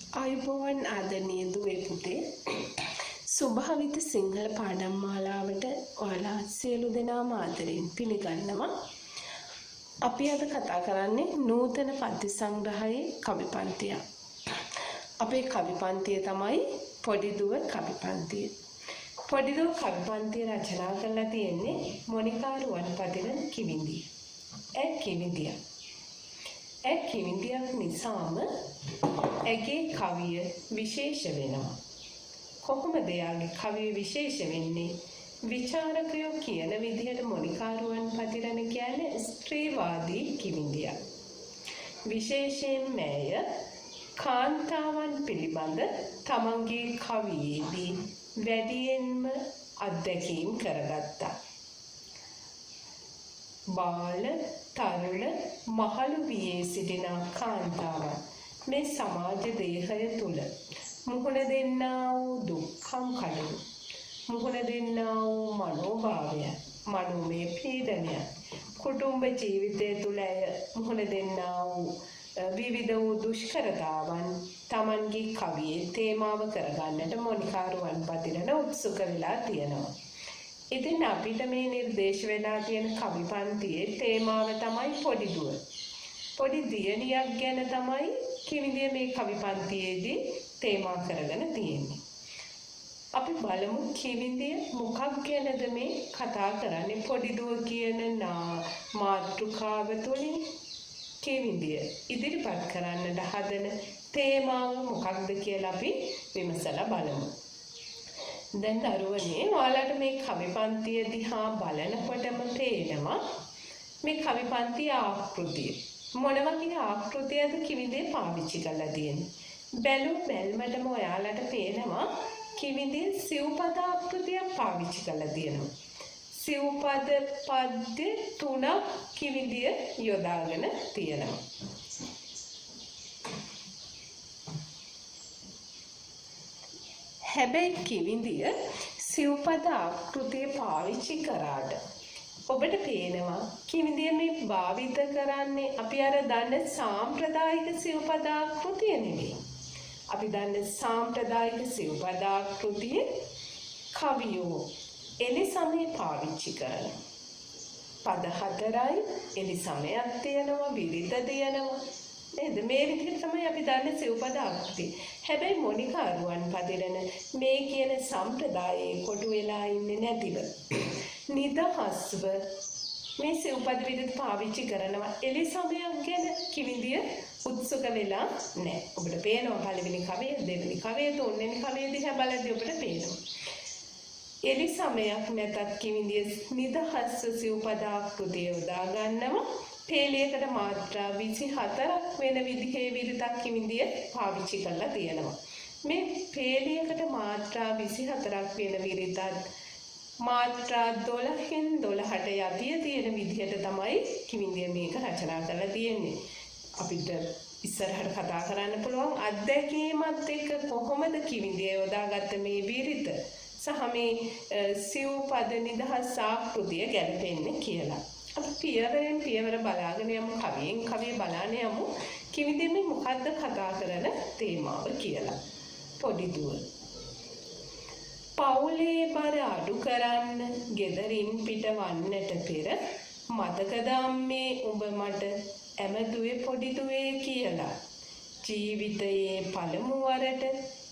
අයිබෝවන් ආදරණීය දුවේ පුතේ ස්වභාවිත සිංහල පාඩම් මාලාවට ඔයාලා සියලු දෙනාම ආදරෙන් පිළිගන්නවා. අපි අද කතා කරන්නේ නූතන පද්‍ය සංග්‍රහයේ කවි පන්තිය. අපේ කවි පන්තිය තමයි පොඩි දුව කවි පන්තිය. පොඩි දුව කවි පන්තිය රචනා කරලා තියෙන්නේ මොනිකා රුවන්පතින කිවිඳිය. කිවිඳියක් නිසාම ඇගේ කවිය විශේෂ වෙනවා. කොහොමද එයාගේ කවිය විශේෂ වෙන්නේ? විචාරකයෝ කියන විදිහට මොනිකා රුවන්පතිරණ කියන්නේ ස්ත්‍රීවාදී කිවිඳියක්. විශේෂයෙන්ම ඇය කාන්තාවන් පිළිබඳ තමන්ගේ කවියේදී වැඩියෙන්ම අත්දැකීම් කරගත්තා. බාල, තරුණ, මහලු වියේ සිටින කාන්තාවන් මේ සමාජ දේහය තුල මුහුණ දෙන්නා වූ දුක්ඛම් කඩලු, මුහුණ දෙන්නා වූ මනෝභාවය, මනෝමය පීඩනය, කුටුම්බ ජීවිතය තුළ ඇය මුහුණ දෙන්නා වූ විවිධ වූ දුෂ්කරතාවන් තමන්ගේ කවියේ තේමාව කරගන්නට මොනිකා රුවන්පතිරණ උත්සුක වෙලා තියෙනවා. ඉතින් අපිට මේ නිර්දේශ වෙලා තියෙන කවි පන්තියේ තේමාව තමයි පොඩි දුව. පොඩි දියණියක් ගැන තමයි කිවිඳිය මේ කවි පන්තියේදී තේමා කරගෙන තියෙන්නේ. අපි බලමු කිවිඳිය මොකක් ගැනද මේ කතා කරන්නේ. පොඩි දුව කියන මාතෘකාව තුළින් කිවිඳිය ඉදිරිපත් කරන්නට හදන තේමාව මොකක්ද කියලා අපි විමසලා බලමු. දැන් දරුවනේ ඔයාලට මේ කවි පන්තිය දිහා බලනකොටම පේනවා මේ කවි පන්තිය ආකෘතිය. මොන වගේ ආකෘතියද කිවිඳිය පාවිච්චි කරලා තියෙන්නේ? බැලුමටම ඔයාලට පේනවා කිවිඳිය සිව්පද ආකෘතියක් පාවිච්චි කරලා තියෙනවා. සිව්පද පද්‍ය 3ක් කිවිඳිය යොදාගෙන තියෙනවා. හැබැයි කිවිඳිය සිව්පද ආකෘතිය පාවිච්චි කරාට ඔබට පේනවා කිවිඳිය මේ භාවිත කරන්නේ අපි අර දන්න සාම්ප්‍රදායික සිව්පද ආකෘතිය නෙවෙයි. අපි දන්න සාම්ප්‍රදායික සිව්පද ආකෘතිය කවියෝ එලි සමය පාවිච්චි කරන. පද 4යි එලි සමයක් තියෙනවා, විරිත තියෙනවා. නේද? මේ විදිහට තමයි අපි දන්නේ සිව්පද ආකෘතිය. හැබැයි මොනිකා රුවන්පතිරණ මේ කියන සම්ප්‍රදායේ කොටු වෙලා ඉන්නේ නැතිව නිදහස්ව මේ සිව්පද විදිහට පාවිච්චි කරනවා. එලි සමයක් ගැන කිවිඳිය උත්සුක වෙලා නැහැ. ඔබට පේනවා පළවෙනි කවිය, දෙවෙනි කවිය, තුන්වෙනි කවිය දිහා බලද්දී ඔබට පේනවා. එලි සමයක් නැතත් කිවිඳිය නිදහස්ව සිව්පද ආකෘතිය යොදා ගන්නවා. පේලියකට මාත්‍රා 24ක් වෙන විදිහේ විරිතක් කිවිඳිය පාවිච්චි කරලා තියෙනවා. මේ පේලියකට මාත්‍රා 24ක් වෙන විරිතත් මාත්‍රා 12න් 12ට යටිය තියෙන විදිහට තමයි කිවිඳිය මේක රචනා කරලා තියෙන්නේ. අපිට ඉස්සරහට කතා කරන්න පුළුවන් අත්දැකීමත් එක්ක කොහොමද කිවිඳිය යොදාගත්ත මේ විරිත සහ මේ සිව්පද නිදහස් ආකෘතිය ගැලපෙන්නේ කියලා. අපි පියවරෙන් පියවර බලාගෙන යමු, කවියෙන් කවිය බලාගෙන යමු. කිවිඳිය මේ මොකද්ද කතා කරන තේමාව කියලා. පොඩි දුව. පවුලේ බර අඩු කරන්න ගෙදරින් පිටවන්නට පෙර මතකද අම්මේ උඹ මට ඇමදුවේ පොඩි දුවේ කියලා. ජීවිතයේ පළමු වරට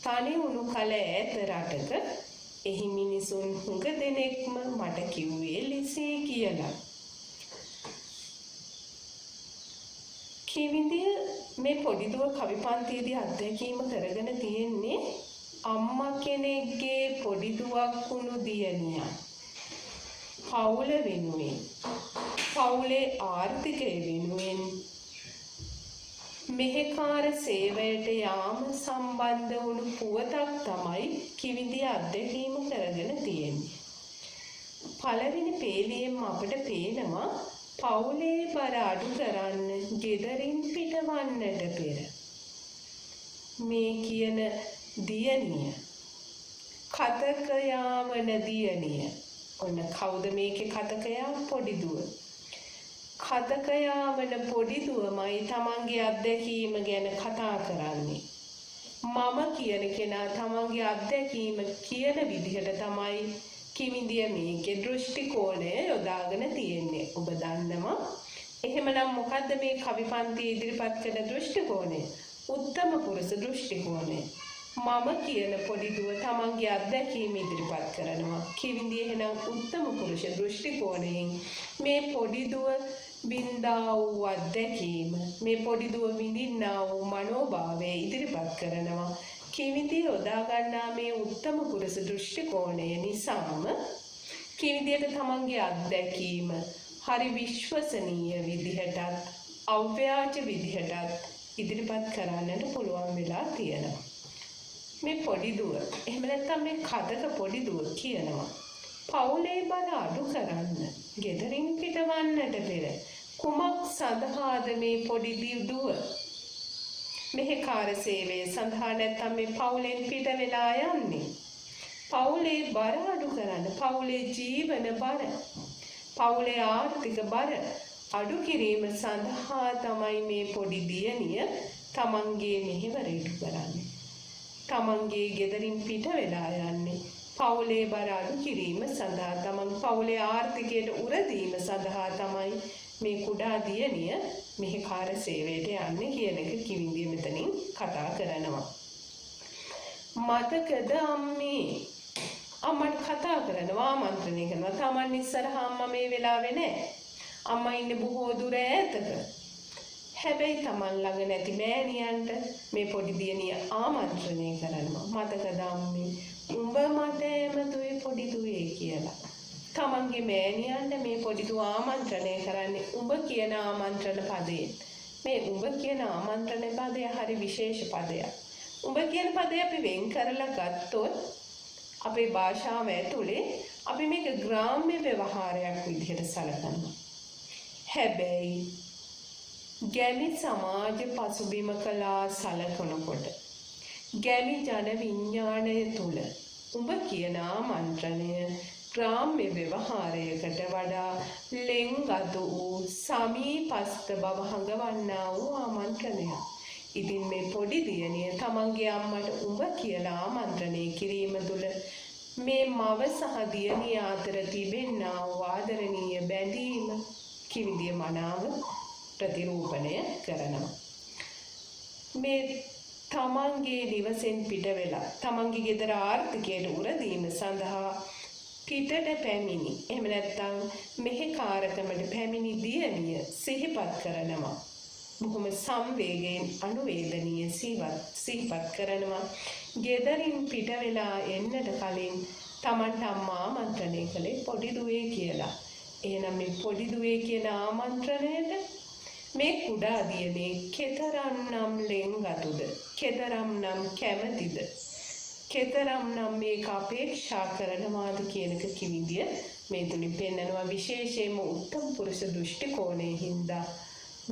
තනි වුණු කල ඈත රටක එහි මිනිසුන් හුඟ දෙනෙක්ම මට කිව්වේ ලිසී කියලා. කිවිඳිය මේ පොඩි දුව කවි පන්තියේදී අත්දැකීම කරගෙන තියෙන්නේ අම්මා කෙනෙක්ගේ පොඩි දුවක් වුණු දියණියක්. පවුල වෙනුවෙන්, පවුලේ ආර්ථිකය වෙනුවෙන් මෙහෙකාර සේවයට යාම සම්බන්ධ වුණු පුවතක් තමයි කිවිඳිය අත්දැකීම කරගෙන තියෙන්නේ. පළවෙනි පේලියෙම අපිට පේනවා පවුලේ බර අඩු කරන්න ගෙදරින් පිටවන්නට පෙර. මේ කියන දියණිය කතකයා වන දියණිය. ඔන්න කවුද මේකේ කතකයා? පොඩි දුව. කතකයා වන පොඩි දුවමයි තමන්ගේ අත්දැකීම ගැන කතා කරන්නේ. මම කියන කෙනා තමන්ගේ අත්දැකීම කියන විදිහට තමයි කිමිඳිය මේකේ දෘෂ්ටි කෝණය යොදාගෙන තියෙන්නේ. ඔබ දන්නවා. එහෙමනම් මොකද්ද මේ කවි පන්තියේ ඉදිරිපත් කරන දෘෂ්ටි කෝණය? උත්තම පුරුෂ දෘෂ්ටි කෝණය. මම කියන පොඩි දුව තමන්ගේ අත්දැකීම ඉදිරිපත් කරනවා. කිවිඳිය එහෙනම් උත්තම පුරුෂ දෘෂ්ටි කෝණයෙන් මේ පොඩි දුව වින්දා වූ අත්දැකීම, මේ පොඩි දුව විඳින්නා වූ මනෝභාවය ඉදිරිපත් කරනවා. කිවිඳිය යොදා ගන්නා මේ උත්තම පුරුෂ දෘෂ්ටි කෝණය නිසාම කිවිඳියට තමන්ගේ අත්දැකීම හරි විශ්වසනීය විදිහටත් අව්‍යාජ විදිහටත් ඉදිරිපත් කරන්නට පුළුවන් වෙලා තියෙනවා. මේ පොඩි දුව, එහෙම නැත්නම් මේ කදක පොඩි දුව කියනවා පවුලේ බර අඩු කරන්න, ගෙදරින් පිටවන්නට පෙර කුමක් සඳහාද මේ පොඩි දුව මෙහෙකාර සේවය සඳහා නැත්නම් මේ පවුලෙන් පිට වෙලා යන්නේ? පවුලේ බර අඩු කරන්න, පවුලේ ජීවන බර, පවුලේ ආර්ථික බර අඩු කිරීම සඳහා තමයි මේ පොඩි දියණිය තමන්ගේ මෙහෙවර ඉටු කරන්නේ. තමන්ගේ ගෙදරින් පිට වෙලා යන්නේ පවුලේ බර අඩු කිරීම සඳහා, තමන් පවුලේ ආර්ථිකයට උරදීම සඳහා තමයි මේ කුඩා දියණිය මෙහෙකාර සේවයට යන්නේ කියන එක කිවිඳිය මෙතනින් කතා කරනවා. මතකද අම්මේ? අම්මට කතා කරනවා, ආමන්ත්‍රණය කරනවා. තමන් ඉස්සරහා අම්මා මේ වෙලාවේ නැහැ. අම්මා ඉන්නේ බොහෝ දුර ඈතක. හැබැයි තමන් ළඟ නැති මෑණියන්ට මේ පොඩි දියණිය ආමන්ත්‍රණය කරනවා. මතකද අම්මේ උඹ මට එමතුයි පොඩි දුවේ කියලා. තමන්ගේ මෑණියන්ට මේ පොඩි දුව ආමන්ත්‍රණය කරන්නේ උඹ කියන ආමන්ත්‍රණ පදයෙන්. මේ උඹ කියන ආමන්ත්‍රණ පදය හරි විශේෂ පදයක්. උඹ කියන පදය අපි වෙන් කරලා ගත්තොත් අපේ භාෂාව ඇතුලේ අපි මේක ග්‍රාම්‍ය ව්‍යවහාරයක් විදිහට සැලකනවා. හැබැයි ගැමි සමාජ පසුබිම කලා සලකනකොට ගැමි ජන විඥාණය තුල උඹ කියන ආමන්ත්‍රණය ග්‍රාම්‍ය ව්‍යවහාරයකට වඩා ලෙන්ගතු වූ සමීපස්ත බව හඟවන්නා වූ ආමන්ත්‍රණයක්. ඉතින් මේ පොඩි දියණිය තමන්ගේ අම්මට උඹ කියලා ආමන්ත්‍රණය කිරීම තුළ මේ මව සහ දියණිය අතර තිබෙනා වූ ආදරණීය බැඳීම කිවිඳිය මනාව ප්‍රතිරූපණය කරනවා. මේ තමන්ගේ නිවසෙන් පිට වෙලා තමන්ගේ ගෙදර ආර්ථිකයට උරදීම සඳහා පිටට පැමිණි, එහෙම නැත්නම් මෙහෙකාරකමට පැමිණි දියණිය සිහිපත් කරනවා. බොහොම සංවේගයෙන් අනුවේදනීය සිහිපත් කරනවා. ගෙදරින් පිට වෙලා එන්නට කලින් තමන්ට අම්මා ආමන්ත්‍රණය කළේ පොඩි දුවේ කියලා. එහෙනම් මේ පොඩි දුවේ කියන ආමන්ත්‍රණයට මේ කුඩා දියණිය කෙතරම්නම් ලෙන්ගතුද, කෙතරම්නම් කැමතිද, කෙතරම්නම් මේක අපේක්ෂා කරනවාද කියන එක කිවිඳිය මේ තුලින් පෙන්නනවා. විශේෂයෙන්ම උත්තම පුරුෂ දෘෂ්ටි කෝණයෙන් හින්දා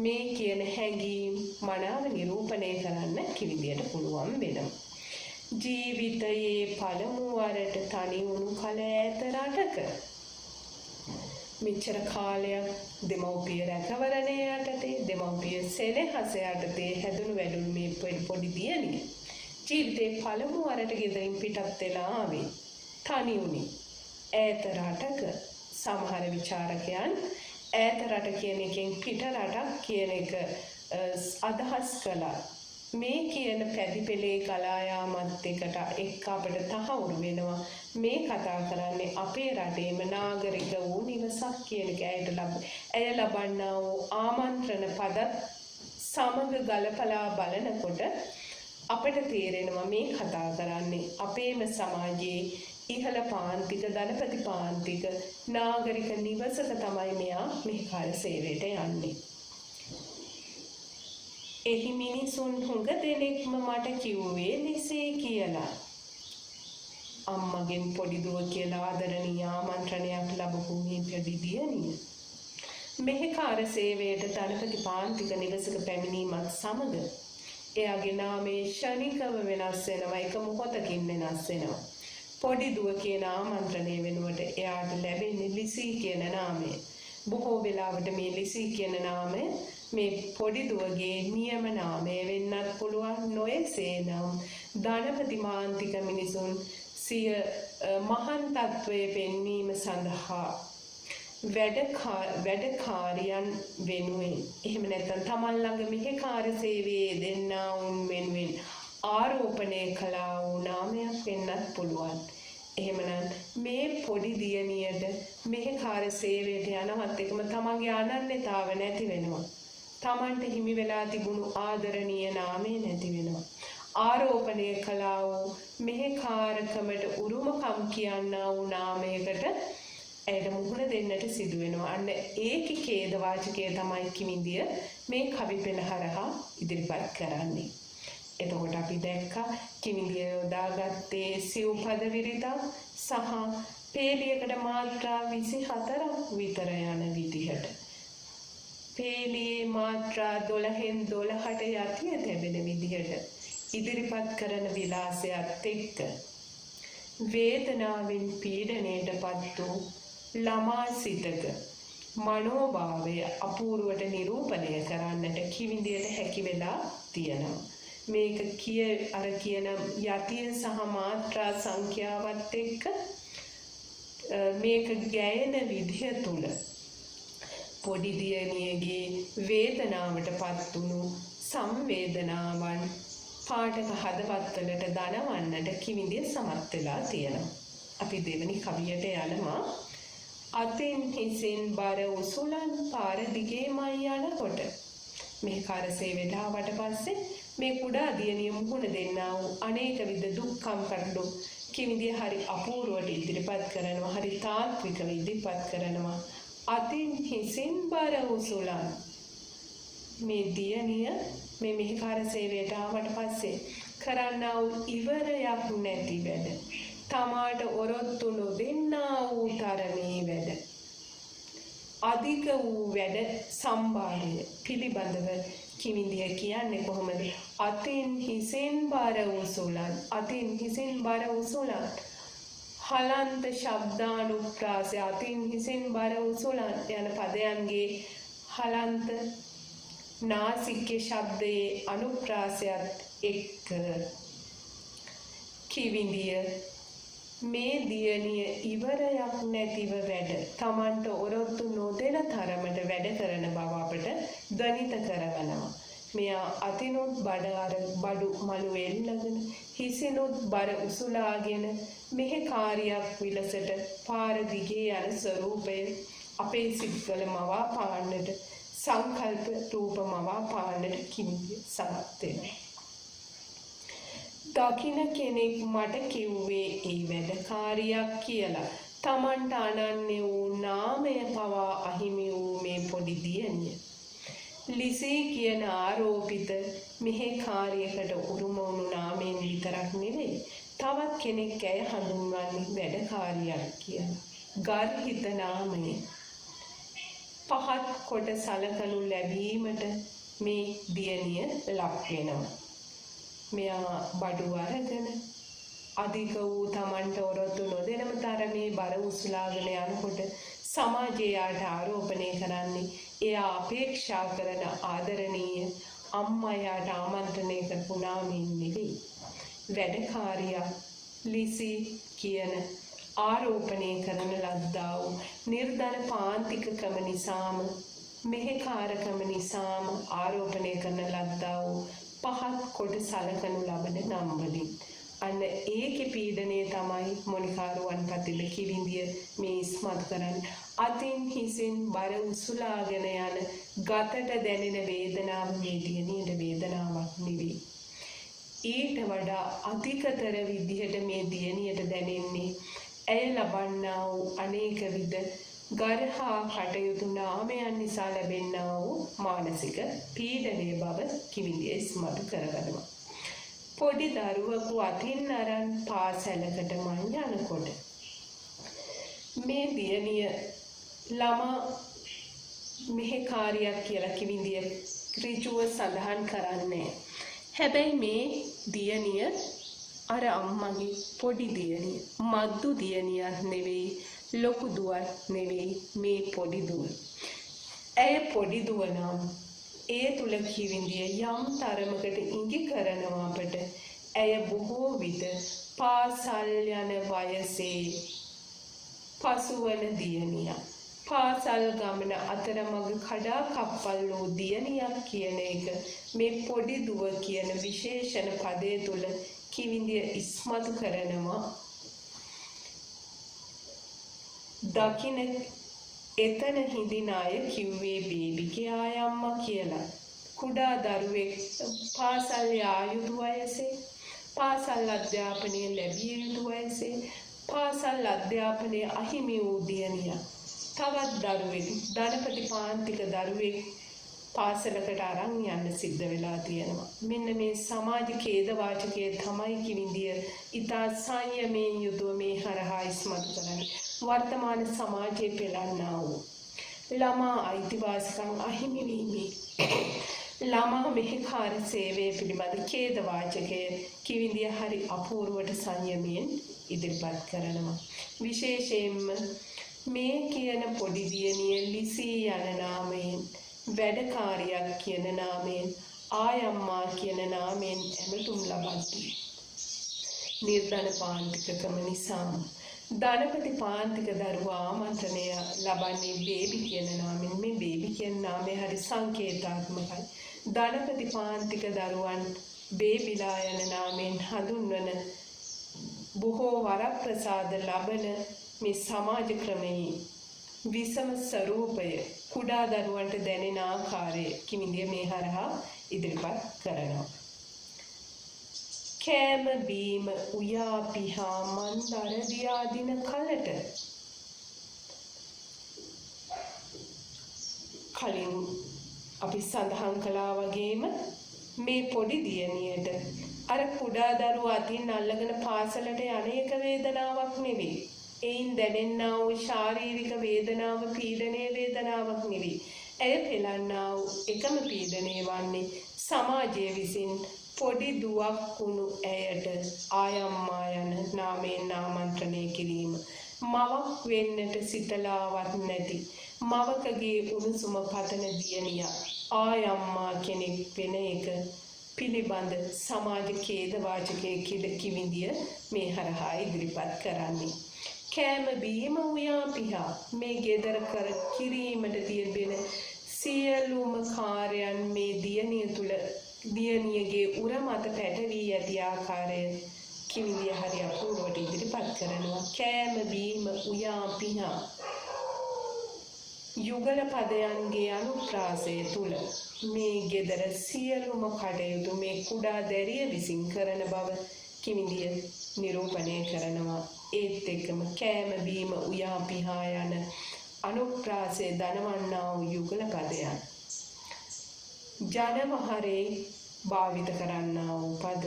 මේ කියන හැඟීම් මනාව නිරූපණය කරන්න කිවිඳියට පුළුවන් වෙනවා. ජීවිතයේ පළමු වරට තනි වුණු කල ඈත රටක මෙච්චර කාලයක් දෙමව්පිය රැකවරණය යටතේ, දෙමව්පිය සෙනෙහස යටතේ හැදුණු වැඩුණු මේ පොඩි දියණිය ජීවිතේ පළමු වරට ගෙදරින් පිටත් වෙලා ආවේ තනි වුණේ ඈත රටක. සමහර විචාරකයන් ඈත රට කියන එකෙන් පිට රටක් කියන එක අදහස් කළා. මේ කියන පැදිපෙළේ ගලා යාමත් එකට එක්ක අපිට තහවුරු වෙනවා මේ කතා කරන්නේ අපේ රටේම නාගරික වූ නිවසක් කියන එක. ඇය ලබන්නා වූ ආමන්ත්‍රණ පද සමග ගලපලා බලනකොට අපිට තේරෙනවා මේ කතා කරන්නේ අපේම සමාජයේ ඉහළ පාන්තික ධනපති පාන්තික නාගරික නිවසක තමයි මෙයා මෙහෙකාර සේවයට යන්නේ. එහි මිනිසුන් හුඟ දෙනෙක්ම මට කිව්වේ මෙසේ කියලා. අම්මගෙන් පොඩි දුව කියලා ආදරණීය ආමන්ත්‍රණයක් ලැබපු මේ පොඩි දියණිය මෙහෙකාර සේවයට ධනපති පාන්තික නිවසක පැමිණීමත් සමග එයාගේ නාමයේ ශනිකව වෙනස් වෙනවා. එක මොහොතකින් වෙනස් වෙනවා. පොඩි දුව කියන ආමන්ත්‍රණය වෙනුවට එයාට ලැබෙන්නේ ලිසී කියන නාමය. බොහෝ වෙලාවට මේ ලිසී කියන නාමය මේ පොඩි දුවගේ නියම නාමය වෙන්නත් පුළුවන් නොයසේ නම් ධනපති මාන්තික මිනිසුන් සිය මහන් තත්වයේ පෙන්වීම සඳහා වැඩකාරියන් වෙනුවෙන් එහෙම නැත්නම් තමන් ළඟ මෙහෙකාර සේවයේ දෙන්නා වුන් වෙනුවෙන් ආරෝපණය කළා වූ නාමයක් වෙන්නත් පුළුවන්. එහෙමනම් මේ පොඩි දියණියට මෙහෙකාර සේවයට යනවත් එකම තමන්ගේ අනන්‍යතාව නැති වෙනවා. තමන්ට හිමි වෙලා තිබුණු ආදරණීය නාමය නැති වෙනවා. ආරෝපණය කළා වූ මෙහෙකාරකමට උරුමකම් කියන්නා වූ නාමයකට ඇයට මුහුණ දෙන්නට සිදු වෙනවා. අන්න ඒකේ ඛේදවාචකය තමයි කිමිඳිය මේ කවි පෙළ හරහා ඉදිරිපත් කරන්නේ. එතකොට අපි දැක්කා කිමිඳිය යොදාගත්තේ සිව්පද විරිතක් සහ පේලියකට මාත්‍රා 24ක් විතර යන විදිහට. පේලියේ මාත්‍රා 12න් 12ට යටිය තැබෙන විදිහට ඉදිරිපත් කරන විලාසයත් එක්ක වේදනාවෙන් පීඩණයටපත් වූ ළමා සිතක මනෝභාවය අපූර්වට නිරූපණය කරන්නට කිවිඳියට හැකි වෙලා තියෙනවා. මේක කියන යතිය සහ මාත්‍රා සංඛ්‍යාවත් එක්ක මේක ගැයෙන විදිය තුල පොඩි දියණියගේ වේදනාවටපත් වුණු සංවේදනාවන් පාඨක හදවත්වලට දනවන්නට කිවිඳිය සමත් වෙලා තියෙනවා. අපි දෙවෙනි කවියට යනවා. අතින් හිසින් බර උසුලන් පාර දිගේමයි යනකොට මේ කාර්යසේවයට ආවට පස්සේ මේ කුඩා දියණිය මුහුණ දෙන්නා වූ අනේක විද දුක්ඛම් කඩළු කිවිඳිය හරි අපූර්වට ඉදිරිපත් කරනවා. හරි තාත්විකව ඉදිරිපත් කරනවා. අතින් හිසින් බර උසුලන් මේ දියණිය මේ මෙහෙකාර සේවයට ආවට පස්සේ කරන්නා වූ ඉවරයක් නැති වැඩ, තමාට ඔරොත්තු නොදෙන්නා වූ තරමේ වැඩ, අධික වූ වැඩ සම්භාරය පිළිබඳව කිමිඳිය කියන්නේ කොහොමද? අතින් හිසෙන් බර උසුලන්, අතින් හිසෙන් බර උසුලන්, හලන්ත ශබ්දානුප්‍රාසය, අතින් හිසෙන් බර උසුලන් යන පදයන්ගේ හලන්ත නාසික ශබ්දයේ අනුප්‍රාසයත් එක්ක කිවිඳිය මේ දියණිය ඉවරයක් නැතිව වැඩ, තමන්ට ඔරොත්තු නොදෙන තරමට වැඩ කරන බව අපට දනිත කරවනවා. මෙයා අතිනුත් බඩු මලු එල්ලගෙන හිසිනුත් බර උසුලාගෙන මෙහෙ කාර්යයක් විලසට පාර දිගේ යන ස්වරූපය අපේ සිත්වල මවා පාන්නට, සංකල්ප රූප මවා පාන්නට කිමිඳිය සමත් වෙනවා. දකින කෙනෙක් මට කිව්වේ ඒ වැඩකාරියක් කියලා. තමන්ට අනන්‍ය වූ නාමය පවා අහිමි වූ මේ පොඩි දියණිය ලිසී කියන ආරෝපිත මෙහෙ කාර්යයකට උරුම වුණු නාමයෙන් විතරක් නෙවෙයි, තවත් කෙනෙක් ඇය හඳුන්වන්නේ වැඩකාරියක් කියලා. ගර්හිත නාමය පහත් කොට සලකනු ලැබීමට මේ දියණිය ලක් වෙනවා. මෙයා බඩු අරගෙන අධික වූ තමන්ට ඔරොත්තු නොදෙනම තරමේ බර උසුලාගෙන යනකොට සමාජයට ආරෝපණය කරන්නේ එයා අපේක්ෂා කරන ආදරණීය අම්මයාට ආමන්ත්‍රණය කරපු නාමයෙන් නෙවෙයි. වැඩකාරියක් ලිසී කියන ආරෝපණය කරන ලද්දා වූ නිර්ධන පාන්තිකකම නිසාම මෙහෙකාරකම නිසාම ආරෝපණය කරන ලද්දා වූ පහත් කොට සලකනු ලබන නම් වලින්. අන්න ඒකේ පීඩනය තමයි මොනිකාරුවන් පතිල කිවිඳිය මේ ඉස්මතු කරන්නේ. අතින් හිසෙන් බර උසුලාගෙන යන ගතට දැනෙන වේදනාව මේ දියණියට වේදනාවක් නෙවෙයි. ඊට වඩා අධිකතර විදිහට මේ දියණියට දැනෙන්නේ ඇය ලබන්නා වූ අනේක විද ගර්හා කටයුතු නාමයන් නිසා ලැබෙන්නා වූ මානසික පීඩනයේ බව කිවිඳිය ඉස්මතු කරගන්නවා. පොඩි දරුවෙකු අතින් අරන් පාසලකට මං යනකොට මේ දියණිය ළමා මෙහෙ කාර්යයක් කියලා කිවිඳිය ඍජුව සඳහන් කරන්නේ. හැබැයි මේ දියණිය අර අම්මගේ පොඩි දියණිය, මද්දු දියණියක් නෙවෙයි, ලොකු දුවක් නෙවෙයි මේ පොඩි දුව. ඇය පොඩි දුව නම් ඒ තුල කිවිඳිය යම් තරමකට ඉඟි කරනවා අපට. ඇය බොහෝ විට පාසල් යන වයසේ පසුවන දියණියක්. පාසල් ගමන අතරමඟ කඩා කප්පල් වූ දියණියක් කියන එක මේ පොඩි දුව කියන විශේෂණ පදය තුල කිවිඳිය ඉස්මතු කරනවා. දකින එතන හිඳින අය කිව්වේ බේබිගේ ආයම්මා කියලා. කුඩා දරුවෙක් පාසල් යා යුතු වයසේ, පාසල් අධ්‍යාපනය ලැබිය යුතු වයසේ, පාසල් අධ්‍යාපනය අහිමි වූ දියණියක්. තවත් දරුවෙක්, ධනපති පාන්තික දරුවෙක් පාසලකට අරන් යන්න සිද්ධ වෙලා තියෙනවා. මෙන්න මේ සමාජ ඛේදවාචකයේ තමයි කිවිඳිය ඉතා සංයමයෙන් යුතුව මේ හරහා ඉස්මතු කරන්නේ. වර්තමාන සමාජයේ පෙළන්නා වූ ළමා අයිතිවාසිකම් අහිමි වීමේ ළමා මෙහෙකාර සේවය පිළිබඳ ඛේදවාචකය කිවිඳිය හරි අපූර්වට සංයමයෙන් ඉදිරිපත් කරනවා. විශේෂයෙන්ම මේ කියන පොඩි දියණිය ලිසී යන නාමයෙන්, වැඩකාරියක් කියන නාමයෙන්, ආයම්මා කියන නාමයෙන් ඇමතුම් ලබද්දී නිර්ධන පාන්තිකකම නිසාම ධනපති පාන්තික දරුවා ආමන්ත්‍රණය ලබන්නේ බේබි කියන නාමයෙන්. මේ බේබි කියන නාමය හරි සංකේතාත්මකයි. ධනපති පාන්තික දරුවන් බේබිලා යන නාමයෙන් හඳුන්වන බොහෝ වරප්‍රසාද ලබන මේ සමාජ ක්‍රමයේ විසම ස්වરૂපය කුඩා දරුවන්ට දැනෙන ආකාරය කිවිඳිය මේ හරහා ඉදිරිපත් කරනවා. කෑම බීම උයා පිහා මන්දර දියාදින කලට කලින් අපි සඳහන් කළා වගේම මේ පොඩි දියණියට අර කුඩා දරුවා අතින් අල්ලගෙන පාසලට යන එක වේදනාවක් නෙවෙයි. එයින් දැනෙන්නා වූ ශාරීරික වේදනාව පීඩනයේ වේදනාවක් නෙවෙයි. ඇය පෙළන්නා වූ එකම පීඩනය වන්නේ සමාජයේ විසින් පොඩි දුවක් වුණු ඇයට ආයම්මා යන නාමයෙන් ආමන්ත්‍රණය කිරීම. මවක් වෙන්නට සිතලාවත් නැති මවකගේ උණුසුම පතන දියණියක් ආයම්මා කෙනෙක් වෙන එක පිළිබඳ සමාජ ඛේදවාචකයේ කිවිඳිය මේ හරහා ඉදිරිපත් කරන්නේ. කෑම බීම උයා පිහා මේ ගෙදර කර කිරීමට තියබෙන සියලුම කාර්යයන් මේ දියණිය තුල දියණියගේ උර මත පැටවී ඇති ආකාරය කිවිඳිය හරි අපූර්වට ඉදිරිපත් කරනවා. කෑම බීම උයා පිහා යුගල පදයන්ගේ අනුප්‍රාසය තුල මේ ගෙදර සියලුම කටයුතු මේ කුඩා දැරිය විසින් කරන බව කිවිඳිය නිරූපණය කරනවා. ඒත් එක්කම කෑම බීම උයා පිහා යන අනුප්‍රාසය දනවන්නා වූ යුගල පදයන් ජනවහරේ භාවිත කරන්නා වූ පද.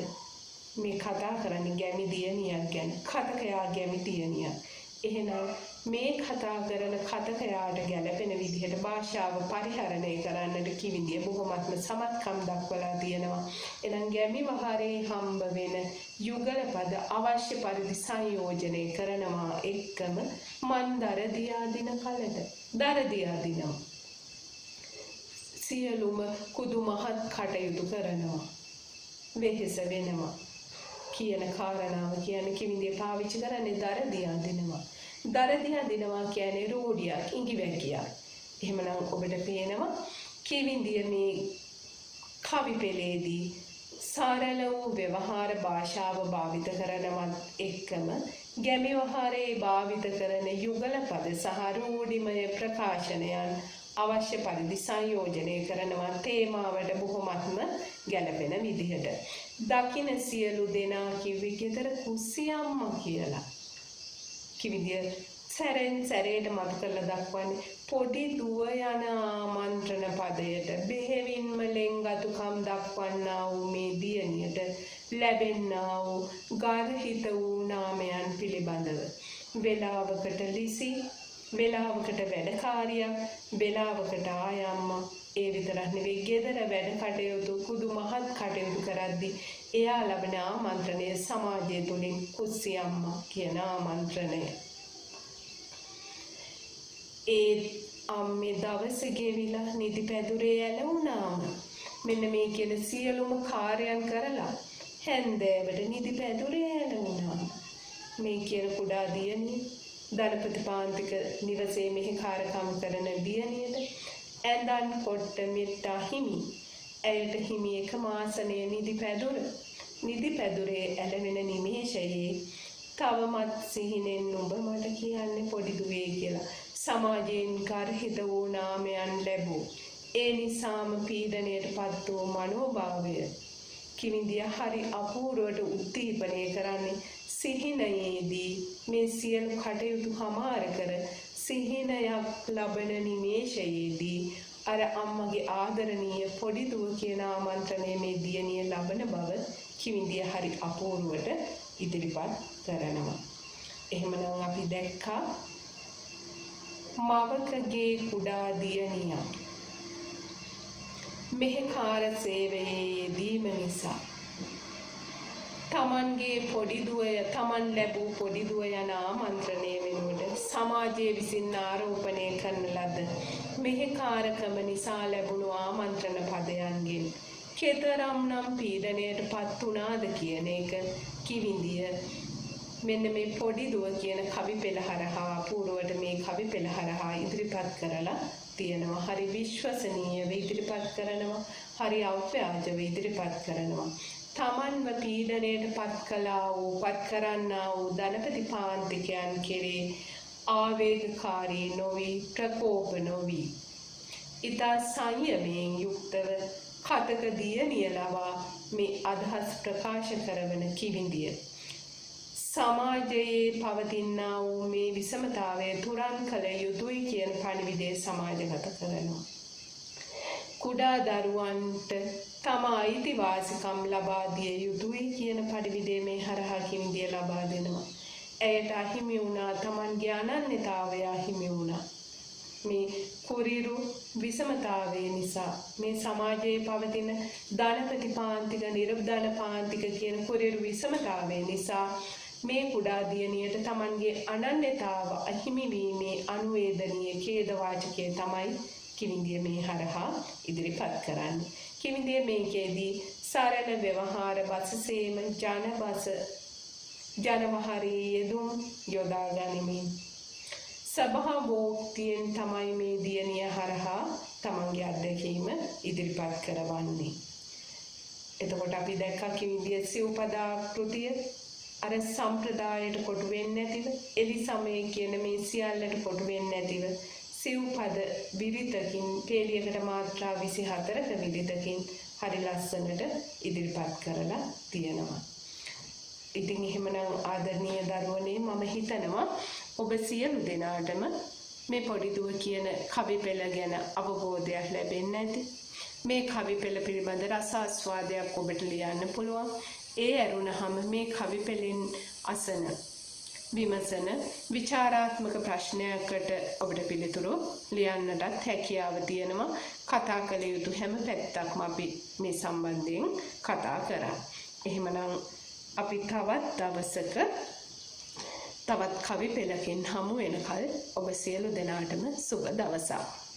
මේ කතා කරන්නේ ගැමි දියණියක් ගැන. කතකයා ගැමි දියණියක්. එහෙනම් මේ කතා කරන කතකයාට ගැළපෙන විදිහට භාෂාව පරිහරණය කරන්නට කිවිඳිය බොහොමත්ම සමත්කම් දක්වලා තියෙනවා. එහෙනම් ගැමි වහරේ හම්බ වෙන යුගල පද අවශ්‍ය පරිදි සංයෝජනය කරනවා. එක්කම මන් දර දියාදින කලට දර දියාදිනවා. සියලුම කුදු මහත් කටයුතු කරනවා. වෙහෙස වෙනවා කියන කාරණාව කියන්නේ කිවිඳිය පාවිච්චි කරන්නේ දර දියාදිනවා. දර දියාදිනවා කියන්නේ රෝඩියක්, ඉඟිවැකියක්. එහෙමනම් ඔබට පේනවා කිවිඳිය මේ කවි පෙළේදී සරල වූ ව්‍යවහාර භාෂාව භාවිත කරනවත් එක්කම ගැමි වහරේ භාවිත කරන යුගල පද සහ රූಢිමය ප්‍රකාශනයන් අවශ්‍ය පරිදි සංයෝජනය කරනවා තේමාවට බොහොමත්ම ගැළපෙන විදිහට. දකින සියලු දෙනා කිව්වේ ගෙදර කුස්සියම්මා කියලා. කිවිඳිය සැරෙන් සැරේට මතු කරලා දක්වන්නේ පොඩි දුව යන ආමන්ත්‍රණ පදයට බෙහෙවින්ම ලෙන්ගතුකම් දක්වන්නා වූ මේ දියණියට ලැබෙන්නා වූ ගර්හිත වූ නාමයන් පිළිබඳව. වේලාවකට ලිසි, වේලාවකට වැඩකාරියක්, වේලාවකට ආයම්මා. ඒ විතරක් නෙවෙයි ගෙදර වැඩ කටයුතු කුදු මහත් කටයුතු කරද්දී එයා ලබන ආමන්ත්‍රණය සමාජය තුළින් කුස්සියම්මා කියන ආමන්ත්‍රණය. ඒ අම්මේ දවස ගෙවිලා නිදි පැදුරේ ඇලවුණාම මෙන්න මේ කියන සියලුම කාර්යයන් කරලා හැන්දෑවට නිදි පැදුරේ ඇලවුණාම මේ කියන කුඩා දියණිය ධනපති පාන්තික නිවසේ මෙහි කාර්යකම් කරන දියණියට ඇඳන් කොට මෙට්ටා හිමි ඇයට හිමි එකම ආසනයේ නිදි පැදුරේ ඇලවෙන නිමේෂයේ තවමත් සිහිනෙන් නුඹ මට කියන්නේ පොඩි දුවේ කියලා සමාජයෙන් ගර්හිත වූ නාමයන් ලැබූ ඒ නිසාම පීඩණයට පත් වූ මනෝභාවය කිවිඳිය හරි අපූර්වට උද්දීපනය කරන්නේ සිහිනයේදී මේ සියලු කටයුතු හමාර කර සිහිනයක් ලබන නිමේෂයේදී අර අම්මගේ ආදරණීය පොඩි දුව කියන ආමන්ත්‍රණය මේ දියණිය ලබන බව කිවිඳිය හරි අපූර්වට ඉදිරිපත් කරනවා. එහෙමනම් අපි දැක්කා මවකගේ කුඩා දියණියක් මෙහෙකාර සේවයේ යෙදීම නිසා තමන්ගේ පොඩි දුවය තමන් ලැබූ පොඩි දුව යන ආමන්ත්‍රණය වෙනුවට සමාජයේ විසින් ආරෝපණය කරන ලද මෙහෙකාරකම නිසා ලැබුණු ආමන්ත්‍රණ පදයන්ගෙන් කෙතරම්නම් පීඩණයට පත් වුණාද කියන එක කිවිඳිය මෙන්න මේ පොඩි දුව කියන කවි පෙළ හරහා පූර්වට මේ කවි පෙළ හරහා ඉදිරිපත් කරලා තියෙනවා. හරි විශ්වසනීයව ඉදිරිපත් කරනවා. හරි අව්‍යාජව ඉදිරිපත් කරනවා. තමන්ව පීඩණයට පත් කළා වූ පත් කරන්නා වූ ධනපති පාන්තිකයන් කෙරේ ආවේගකාරී නොවි ප්‍රකෝප නොවි ඉතා සංයමයෙන් යුක්තව කතක දියණිය ලවා මේ අදහස් ප්‍රකාශ කරවන කිවිඳිය සමාජයේ පවතිනා වූ මේ විෂමතාවය තුරන් කළ යුතුයි කියන පණිවිඩය සමාජගත කරනවා. කුඩා දරුවන්ට තම අයිතිවාසිකම් ලබා දිය යුතුයි කියන පණිවිඩය මේ හරහා කිවිඳිය ලබා දෙනවා. ඇයට අහිමි වුණා තමන්ගේ අනන්‍යතාවය අහිමි වුණා. මේ කුරිරු විෂමතාවය නිසා මේ සමාජයේ පවතින ධනපති පාන්තික නිර්ධන පාන්තික කියන කුරිරු විෂමතාවය නිසා මේ කුඩා දියණියට තමන්ගේ අනන්‍යතාව අහිමි වීමේ අනුවේදනීය ඛේදවාචකය තමයි කිවිඳිය මේ හරහා ඉදිරිපත් කරන්නේ. කිවිඳිය මේකේදී සරල ව්‍යවහාර බසසේම ජනවහරී යෙදුම් යොදා ගනිමින් සභාවෝක්තියෙන් තමයි මේ දියණිය හරහා තමන්ගේ අත්දැකීම ඉදිරිපත් කරවන්නේ. එතකොට අපි දැක්කා කිවිඳිය සිව්පදා කෘතිය අර සම්ප්‍රදායට කොටු වෙන්නේ නැතිව එලි සමයේ කියන මේ සියල්ලට කොටු වෙන්නේ නැතිව සිව්පද විරිතකින් පේලියකට මාත්‍රා 24ක විරිතකින් හරි ලස්සනට ඉදිරිපත් කරලා තියෙනවා. ඉතින් එහෙමනම් ආදරණීය දරුවනේ මම හිතනවා ඔබ සියලු දෙනාටම මේ පොඩි දුව කියන කවි පෙළ ගැන අවබෝධයක් ලැබෙන්නේ නැති. මේ කවි පෙළ පිළිබඳ රසාස්වාදයක් ඔබට ලියන්න පුළුවන්. ඒ ඇරුණහම මේ කවි පෙළෙන් අසන විමසන විචාරාත්මක ප්‍රශ්නයකට ඔබට පිළිතුරු ලියන්නටත් හැකියාව තියෙනවා. කතා කළ යුතු හැම පැත්තක්ම අපි මේ සම්බන්ධයෙන් කතා කරා. එහෙමනම් අපි තවත් දවසක තවත් කවි පෙළකින් හමු වෙනකල් ඔබ සියලු දෙනාටම සුබ දවසක්.